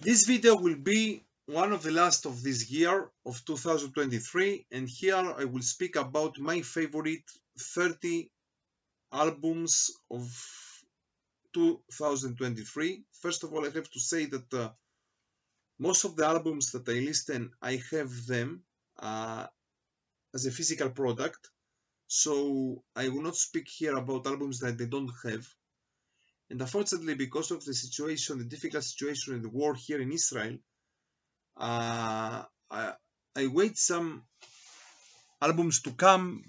This video will be one of the last of this year of 2023, and here I will speak about my favorite 30 albums of 2023. First of all, I have to say that most of the albums that I listen, I have them as a physical product, so I will not speak here about albums that I don't have. And unfortunately, because of the situation, the difficult situation in the war here in Israel, I wait some albums to come,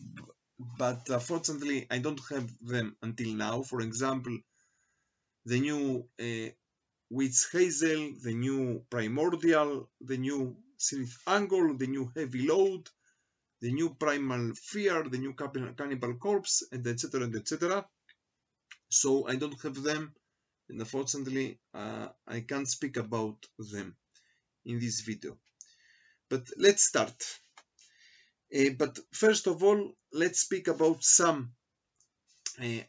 but unfortunately, I don't have them until now. For example, the new Witch Hazel, the new Primordial, the new Zenith Angle, the new Heavy Load, the new Primal Fear, the new Cannibal Corpse, and etc. and etc. So I don't have them, and unfortunately I can't speak about them in this video. But let's start. But first of all, let's speak about some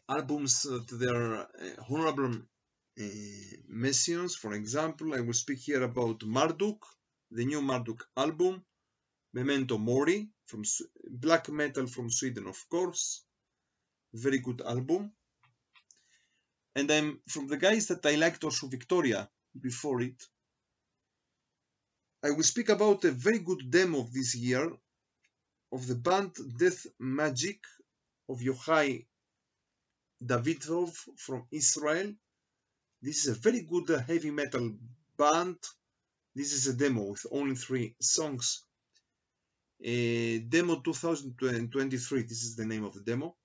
albums that are honorable mentions. For example, I will speak here about Marduk, the new Marduk album, Memento Mori, from black metal from Sweden, of course. Very good album. And I'm from the guys that I liked also Victoria before it. I will speak about a very good demo of this year of the band Death Magic of Yochai Davidov from Israel. This is a very good heavy metal band. This is a demo with only 3 songs. Demo 2023, this is the name of the demo.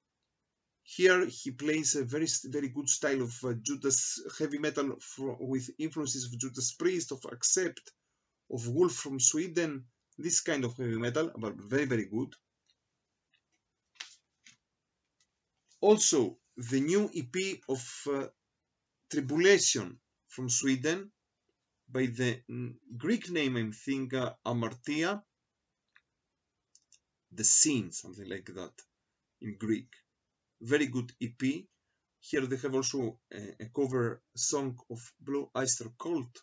Here he plays a very good style of Judas heavy metal with influences of Judas Priest, of Accept, of Wolf from Sweden. This kind of heavy metal, but very good. Also, the new EP of Tribulation from Sweden by the Greek name, I think, Amartia. The Scene, something like that in Greek. Very good EP. Here they have also a cover song of Blue Oyster Cult.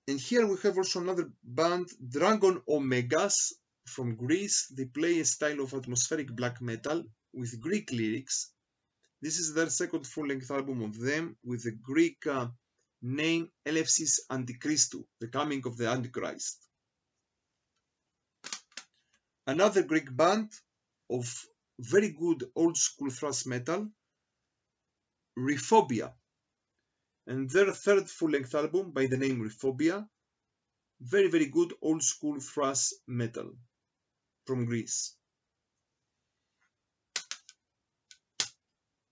And here we have also another band, Dragon Omegas from Greece. They play a style of atmospheric black metal with Greek lyrics. This is their second full-length album of them with the Greek name Elefsis Antikristou, the coming of the Antichrist. Another Greek band of very good old school thrash metal, Rephobia, and their third full-length album by the name Rephobia, very good old school thrash metal from Greece.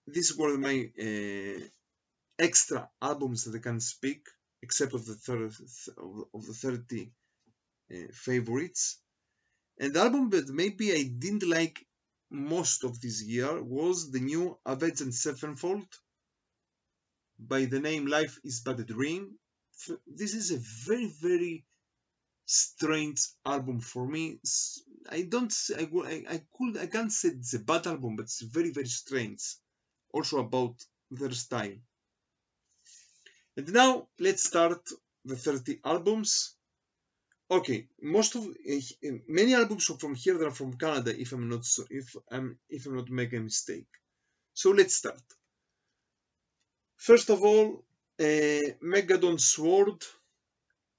These were my extra albums that I can speak, except of the 30 favorites. And the album that maybe I didn't like most of this year was the new Avenged Sevenfold by the name Life is But a Dream. This is a very strange album for me. I can't say it's a bad album, but it's very strange. Also about their style. And now let's start the 30 albums. Okay, many albums from here that are from Canada, if I'm not making a mistake. So let's start. First of all, Megadon Sword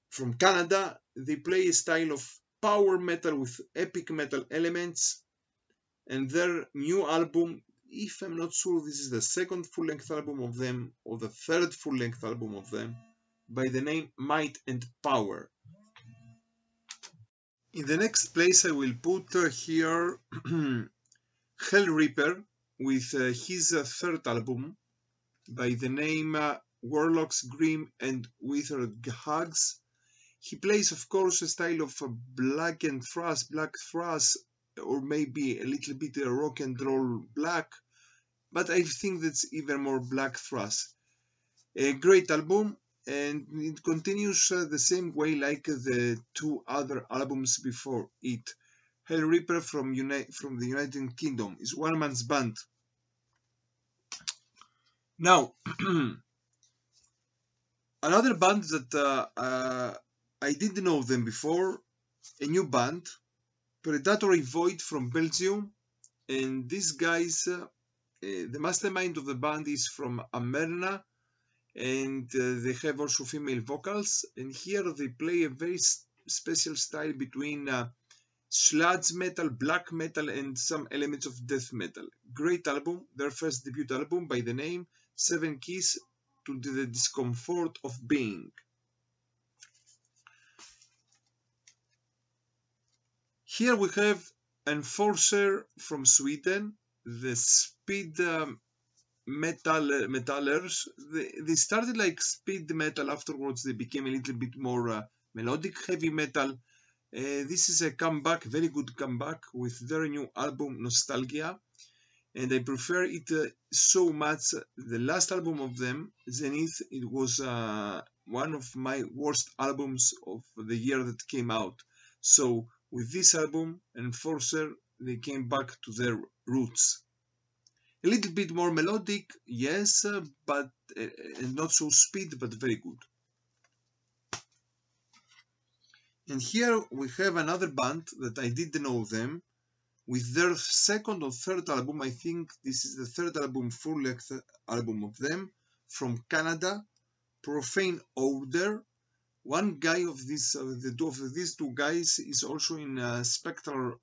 from Canada. They play a style of power metal with epic metal elements, and their new album, if I'm not sure, this is the second full-length album of them or the third full-length album of them, by the name Might and Power. In the next place I will put here Hellripper with his third album by the name Warlocks, Grim and Withered Hags. He plays, of course, a style of black thrash, or maybe a little bit rock and roll black, but I think that's even more black thrash. A great album. And it continues the same way like the 2 other albums before it. Hellripper from the United Kingdom is one man's band. Now, another band that I didn't know them before, a new band, Predatory Void from Belgium, and these guys, the mastermind of the band is from Amerna, and they have also female vocals, and here they play a very special style between sludge metal, black metal, and some elements of death metal. Great album, their first debut album by the name 7 Keys to the Discomfort of Being. Here we have Enforcer from Sweden, the speed metallers. They started like speed metal, afterwards they became a little bit more melodic heavy metal. This is a comeback, very good comeback with their new album Nostalgia, and I prefer it so much. The last album of them, Zenith, it was one of my worst albums of the year that came out. So with this album, Enforcer, they came back to their roots. A little bit more melodic, yes, but not so speed, but very good. And here we have another band that I didn't know them, with their second or third album. I think this is the third album, full-length album of them, from Canada, Profane Order. One guy of these two guys is also in Spectral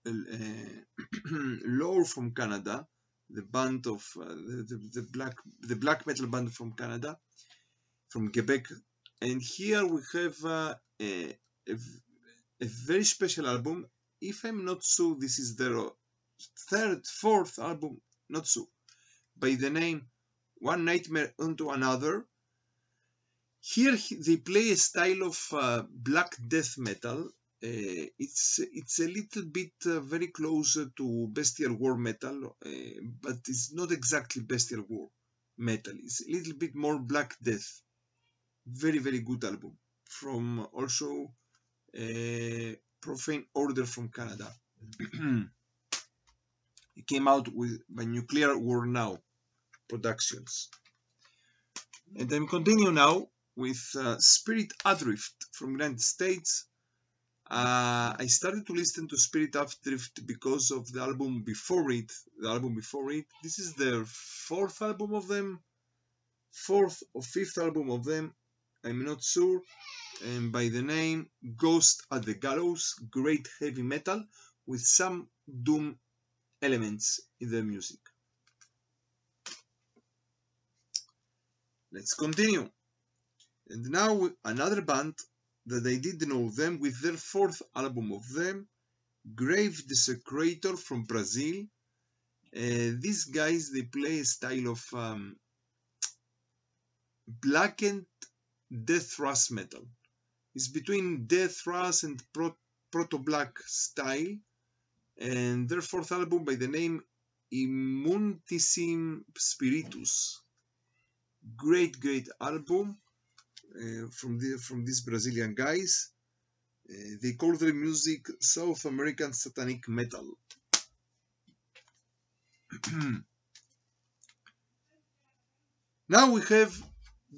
Lore from Canada, the band of the black metal band from Canada, from Quebec. And here we have a very special album. If I'm not sure, this is their fourth album, not so, by the name One Nightmare Unto Another. Here they play a style of black death metal. It's a little bit very close to Bestial War metal, but it's not exactly Bestial War metal. It's a little bit more black death. Very, very good album from also Profane Order from Canada. It came out by Nuclear War Now Productions. And I'm continuing now with Spirit Adrift from United States. I started to listen to Spirit Adrift because of the album before it. This is their fourth album of them, fourth or fifth album of them, I'm not sure. And by the name Ghost at the Gallows, great heavy metal with some doom elements in their music. Let's continue. And now another band that I didn't know them, with their fourth album of them, Grave Desecrator from Brazil. These guys, they play a style of blackened death thrash metal. It's between death thrash and proto-black style. And their fourth album by the name Immuntissim Spiritus. Great album from these Brazilian guys. They call their music South American satanic metal. Now we have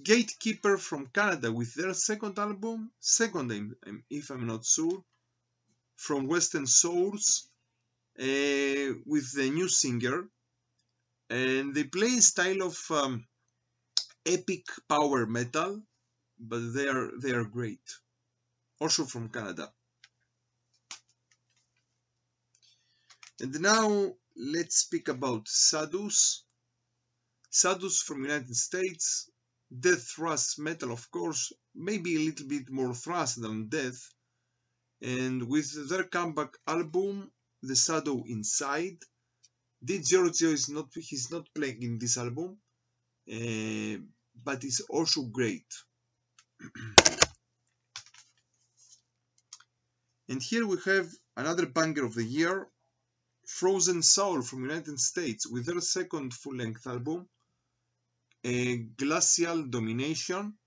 Gatekeeper from Canada with their second album, if I'm not sure, from Western Source, with the new singer, and they play a style of epic power metal, but they are great. Also from Canada. And now let's speak about Sadus. Sadus from United States, death thrash metal, of course, maybe a little bit more thrash than death. And with their comeback album, The Shadow Inside, Di Giorgio he's not playing in this album, but it's also great. And here we have another banger of the year, Frozen Soul from United States, with their second full-length album, Glacial Domination.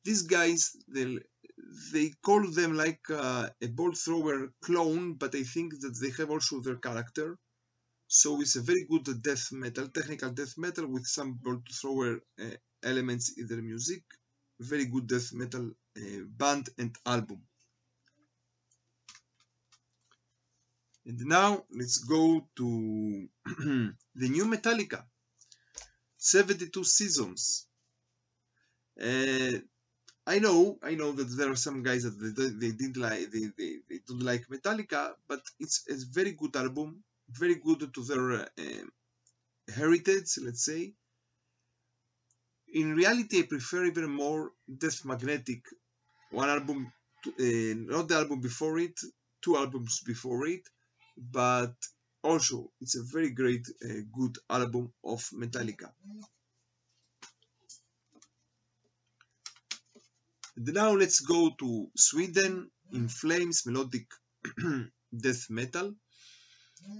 These guys, they call them like a bolt thrower clone, but I think that they have also their character. So it's a very good death metal, technical death metal with some bolt thrower elements in their music. Very good death metal band and album. And now let's go to the new Metallica, 72 Seasons. I know that there are some guys that they didn't like, they don't like Metallica, but it's a very good album, very good to their heritage, let's say. In reality, I prefer even more Death Magnetic, one album, not the album before it, 2 albums before it, but also it's a very great, good album of Metallica. And now let's go to Sweden, In Flames, melodic death metal,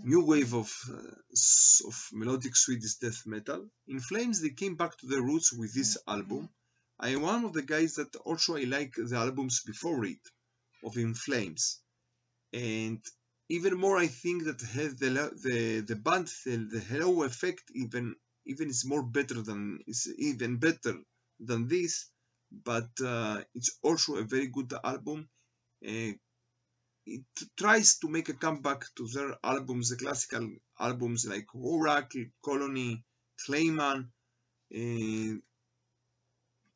new wave of melodic Swedish death metal. In Flames, they came back to their roots with this album. I am one of the guys that also I like the albums before it, of In Flames, and even more I think that the band, the Hello Effect even is more better than, is even better than this, but it's also a very good album. It tries to make a comeback to their albums, the classical albums like Oracle, Colony, Clayman,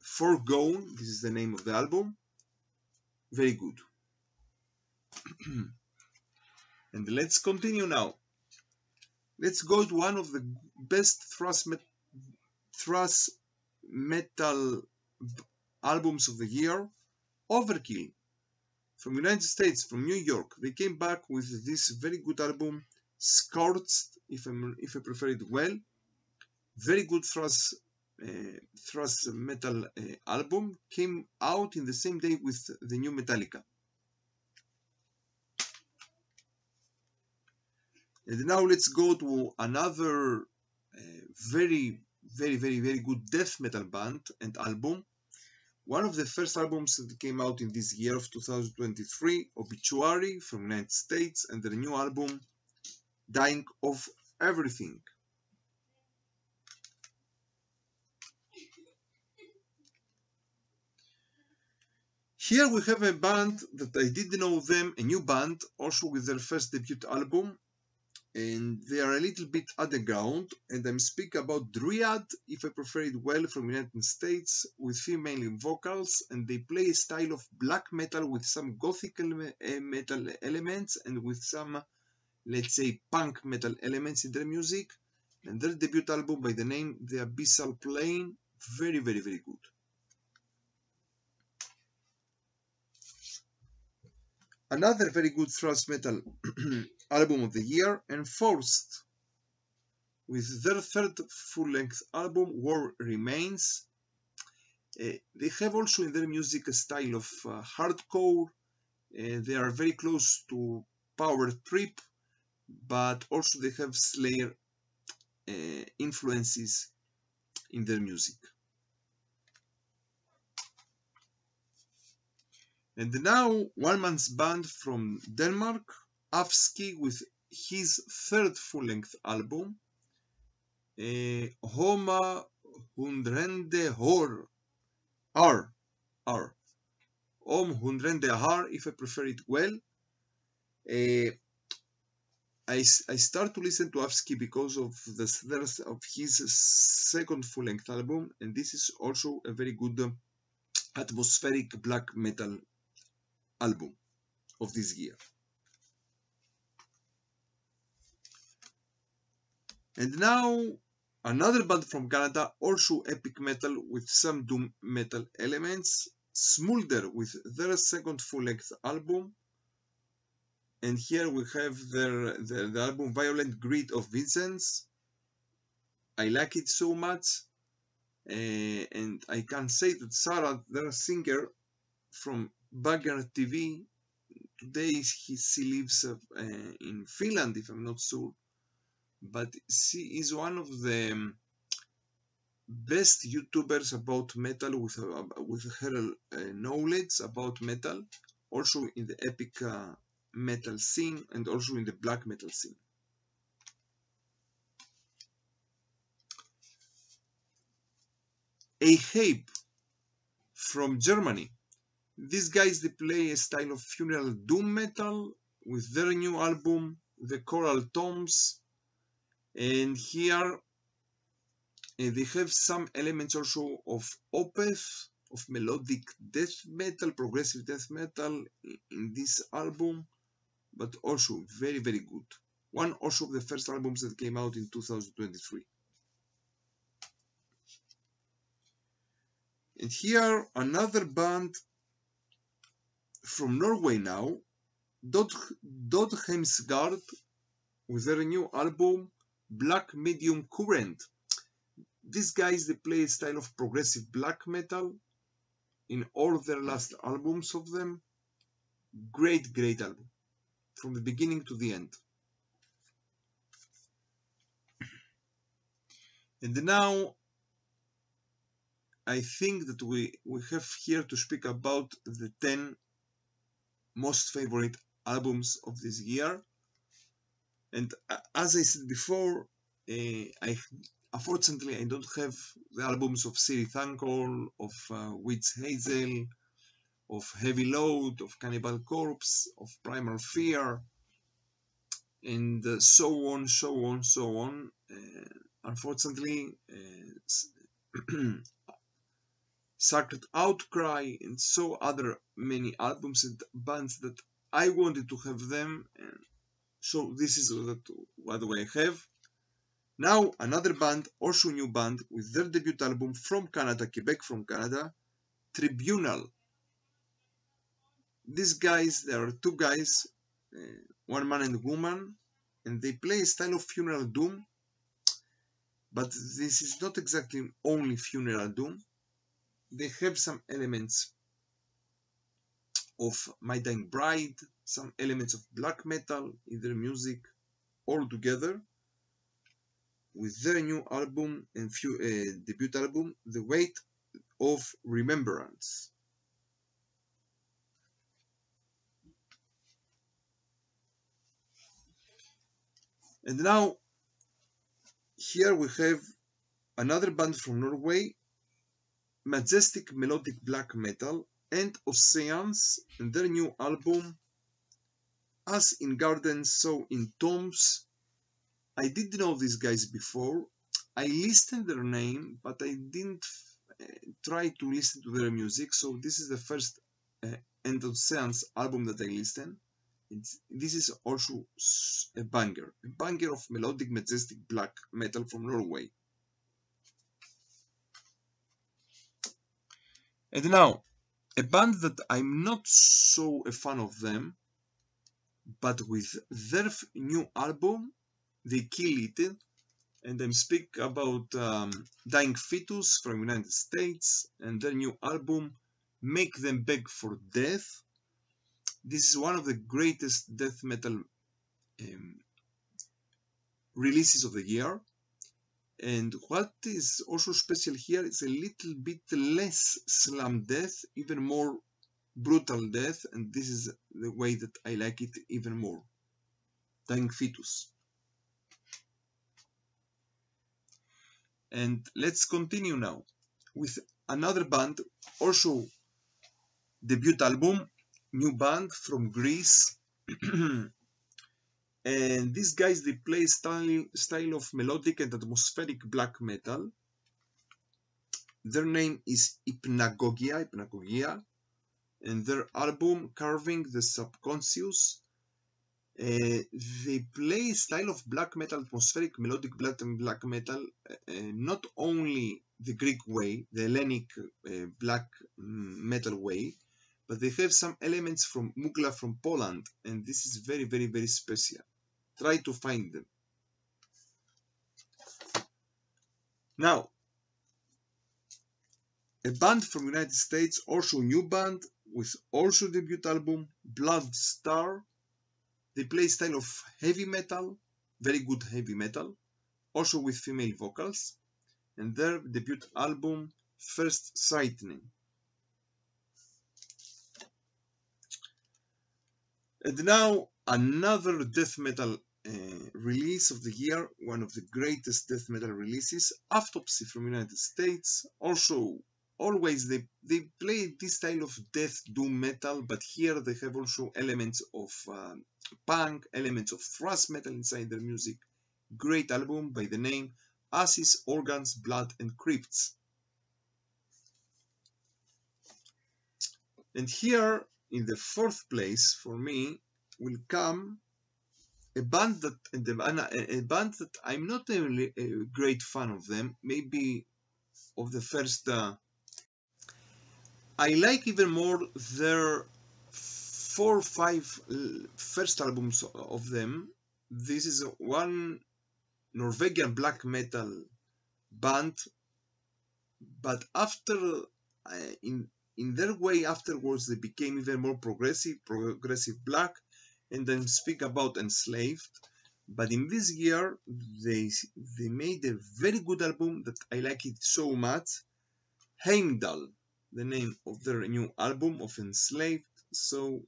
Forgone, this is the name of the album. Very good. And let's continue now. Let's go to one of the best thrash metal albums of the year, Overkill, from United States, from New York. They came back with this very good album, Scorched, if I prefer it well. Very good thrash metal album, came out in the same day with the new Metallica. And now let's go to another very good death metal band and album. One of the first albums that came out in this year of 2023, Obituary from United States, and their new album, Dying of Everything. Here we have a band that I didn't know them, a new band, also with their first debut album, and they are a little bit underground, and I'm speaking about Dryad, if I prefer it well, from United States, with female vocals, and they play a style of black metal with some gothic metal elements and with some, let's say, punk metal elements in their music, and their debut album by the name The Abyssal Plane, very good. Another very good thrash metal album of the year, Enforced, with their third full-length album, War Remains. They have also in their music a style of hardcore. They are very close to Power Trip, but also they have Slayer influences in their music. And now, one man's band from Denmark, Afsky, with his third full-length album, Homa Hundrende Hor, Om Hundrende Har, if I prefer it well. I start to listen to Afsky because of his second full-length album, and this is also a very good atmospheric black metal album of this year. And now another band from Canada, also epic metal with some doom metal elements, Smulder, with their second full-length album. And here we have the album Violent Greed of Vincents. I like it so much, and I can say that Sarah, their singer from Bagger TV, today she lives in Finland, if I'm not sure, but she is one of the best YouTubers about metal with her knowledge about metal, also in the epic metal scene and also in the black metal scene. Ahape from Germany. These guys, they play a style of funeral doom metal with their new album, The Coral Tombs. And here they have some elements also of Opeth, of melodic death metal, progressive death metal in this album, but also very, very good. One also of the first albums that came out in 2023. And here another band from Norway now, Dodheimsgard, with their new album Black Medium Current. These guys, they play a style of progressive black metal in all their last albums of them. Great, great album from the beginning to the end. And now I think that we have here to speak about the 10 most favorite albums of this year. And as I said before, unfortunately I don't have the albums of Cirith Ungol, of Witch Hazel, of Heavy Load, of Cannibal Corpse, of Primal Fear, and so on. Unfortunately, Sacred Outcry, and so other many albums and bands that I wanted to have them. So this is what I have. Now another band, also new band, with their debut album from Canada, Quebec from Canada, Tribunal. These guys, there are two guys, one man and woman, and they play a style of funeral doom, but this is not exactly only funeral doom. They have some elements of My Dying Bride, some elements of black metal in their music, all together, with their new album and debut album, The Weight of Remembrance. And now, here we have another band from Norway, Majestic Melodic Black Metal, and Oceans, and their new album, As in Gardens, So in Tombs. I did know these guys before. I listened their name, but I didn't try to listen to their music, so this is the first End Oceans album that I listened. This is also a banger of melodic, majestic black metal from Norway. And now, a band that I'm not so a fan of them, but with their new album, they kill it. And I'm speaking about Dying Fetus from United States and their new album, Make Them Beg for Death. This is one of the greatest death metal releases of the year. And what is also special here is a little bit less slam death, even more brutal death, and this is the way that I like it even more. Dying Fetus. And let's continue now with another band, also debut album, new band from Greece. And these guys, they play style of melodic and atmospheric black metal. Their name is Hypnagogia, and their album Carving the Subconscious. They play style of black metal, atmospheric, melodic black metal, not only the Greek way, the Hellenic black metal way, but they have some elements from Mugla from Poland, and this is very, very, very special. Try to find them. Now, a band from United States, also new band, with also debut album, Blood Star. They play style of heavy metal, very good heavy metal, also with female vocals, and their debut album, First Sightning. And now another death metal release of the year, one of the greatest death metal releases, Autopsy from United States. Also, always they play this style of death doom metal, but here they have also elements of punk, elements of thrash metal inside their music. Great album by the name Ashes, Organs, Blood and Crypts. And here in the fourth place for me will come a band that I'm not a great fan of them, maybe of the first. I like even more their 4 or 5 first albums of them. This is one Norwegian black metal band, but after in their way afterwards they became even more progressive black, and then speak about Enslaved. But in this year they made a very good album that I like it so much. Heimdall, the name of their new album of Enslaved. So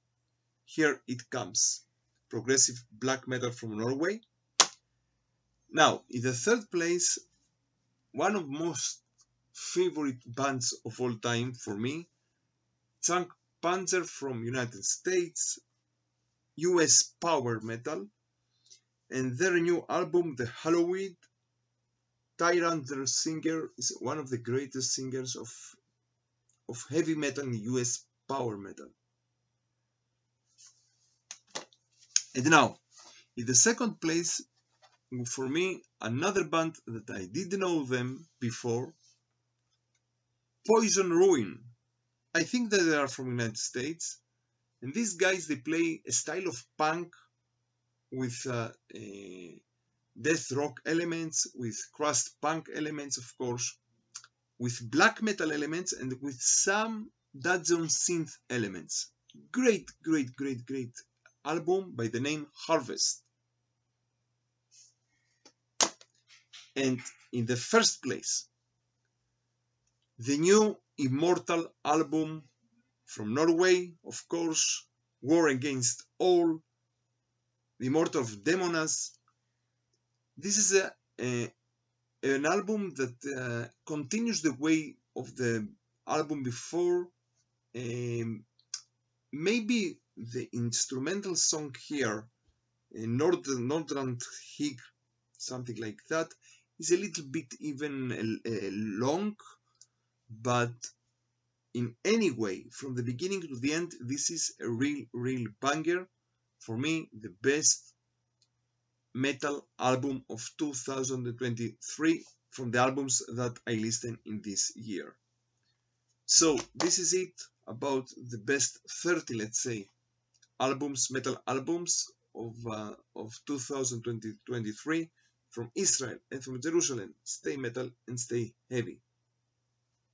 here it comes, progressive black metal from Norway. Now in the third place, one of most favorite bands of all time for me, Chunk Panzer from United States, US power metal, and their new album, The Halloween. Tyrant, their singer, is one of the greatest singers of heavy metal in US power metal. And now, in the second place, for me, another band that I didn't know them before, Poison Ruin. I think that they are from United States, and these guys, they play a style of punk with death rock elements, with crust punk elements, of course, with black metal elements, and with some dungeon synth elements. Great album by the name Harvest. And in the first place, the new Immortal album from Norway, of course, War Against All, the Immortal of Demonas. This is an album that continues the way of the album before. Maybe the instrumental song here, Nordrand Hig, something like that, is a little bit even long, but in any way, from the beginning to the end, this is a real banger. For me, the best metal album of 2023 from the albums that I listened in this year. So this is it about the best 30, let's say, albums, metal albums of 2023 from Israel and from Jerusalem. Stay metal and stay heavy.